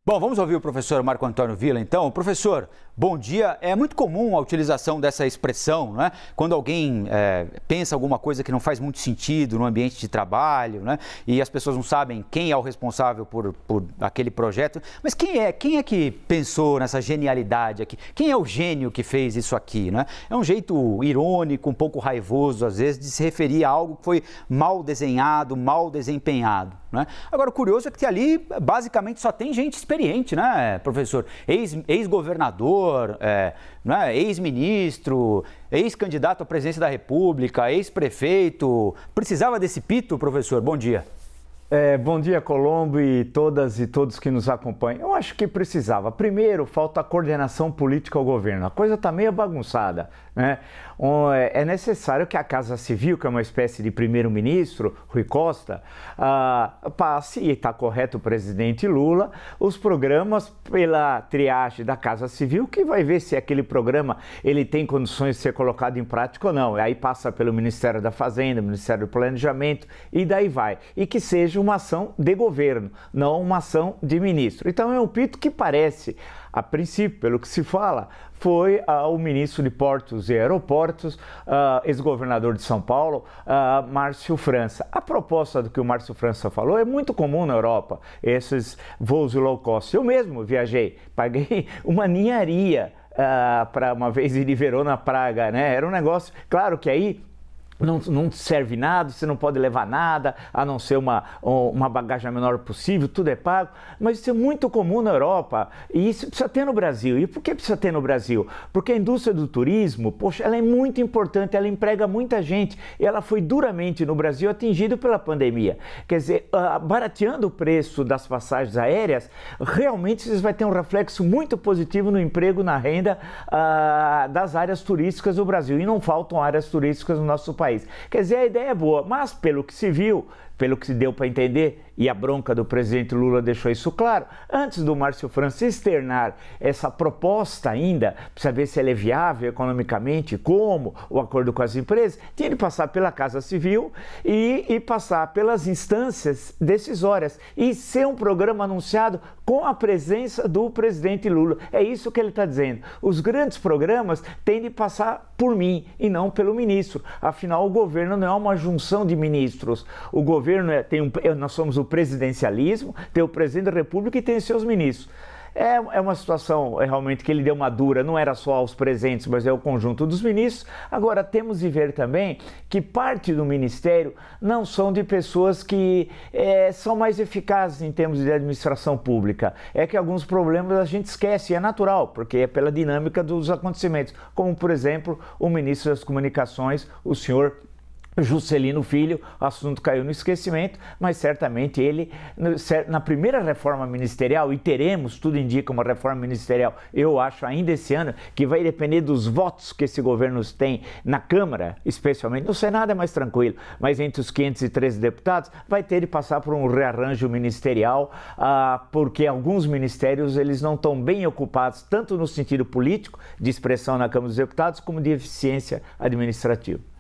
Bom, vamos ouvir o professor Marco Antônio Villa, então. Professor, bom dia. É muito comum a utilização dessa expressão, né? Quando alguém pensa alguma coisa que não faz muito sentido no ambiente de trabalho, né? E as pessoas não sabem quem é o responsável por aquele projeto. Mas quem é que pensou nessa genialidade aqui? Quem é o gênio que fez isso aqui, né? É um jeito irônico, um pouco raivoso, às vezes, de se referir a algo que foi mal desenhado, mal desempenhado, né? Agora, o curioso é que ali, basicamente, só tem gente experiente, né, professor? Ex-governador, né? Ex-ministro, ex-candidato à presidência da República, ex-prefeito. Precisava desse pito, professor? Bom dia. Bom dia, Colombo, e todas e todos que nos acompanham. Eu acho que precisava. Primeiro, falta coordenação política ao governo. A coisa está meio bagunçada, né? É necessário que a Casa Civil, que é uma espécie de primeiro-ministro, Rui Costa, passe, e está correto o presidente Lula, os programas pela triagem da Casa Civil, que vai ver se aquele programa ele tem condições de ser colocado em prática ou não. Aí passa pelo Ministério da Fazenda, Ministério do Planejamento, e daí vai. E que seja uma ação de governo, não uma ação de ministro. Então é um pito que parece, a princípio, pelo que se fala, foi o ministro de Portos e Aeroportos, ex-governador de São Paulo, Márcio França. A proposta do que o Márcio França falou é muito comum na Europa, esses voos low cost. Eu mesmo viajei, paguei uma ninharia para uma vez ir de Verona a Praga, né? Era um negócio, claro que aí não serve nada, você não pode levar nada, a não ser uma bagagem a menor possível, tudo é pago, mas isso é muito comum na Europa e isso precisa ter no Brasil. E por que precisa ter no Brasil? Porque a indústria do turismo, poxa, ela é muito importante, ela emprega muita gente e ela foi duramente no Brasil atingida pela pandemia. Quer dizer, barateando o preço das passagens aéreas, realmente isso vai ter um reflexo muito positivo no emprego, na renda das áreas turísticas do Brasil. E não faltam áreas turísticas no nosso país. Quer dizer, a ideia é boa, mas pelo que se viu, pelo que se deu para entender, e a bronca do presidente Lula deixou isso claro, antes do Márcio França externar essa proposta ainda, para saber se ela é viável economicamente, como o acordo com as empresas, tinha de passar pela Casa Civil e passar pelas instâncias decisórias e ser um programa anunciado com a presença do presidente Lula. É isso que ele está dizendo. Os grandes programas têm de passar por mim e não pelo ministro. Afinal, o governo não é uma junção de ministros. O governo nós somos o presidencialismo, tem o presidente da República e tem seus ministros. É uma situação realmente que ele deu uma dura, não era só aos presentes, mas é o conjunto dos ministros. Agora, temos de ver também que parte do ministério não são de pessoas que são mais eficazes em termos de administração pública. É que alguns problemas a gente esquece, e é natural, porque é pela dinâmica dos acontecimentos. Como, por exemplo, o ministro das Comunicações, o senhor Juscelino Filho, o assunto caiu no esquecimento, mas certamente ele, na primeira reforma ministerial, e teremos, tudo indica, uma reforma ministerial, eu acho ainda esse ano, que vai depender dos votos que esse governo tem na Câmara, especialmente, no Senado é mais tranquilo, mas entre os 513 deputados, vai ter de passar por um rearranjo ministerial, porque alguns ministérios eles não estão bem ocupados, tanto no sentido político, de expressão na Câmara dos Deputados, como de eficiência administrativa.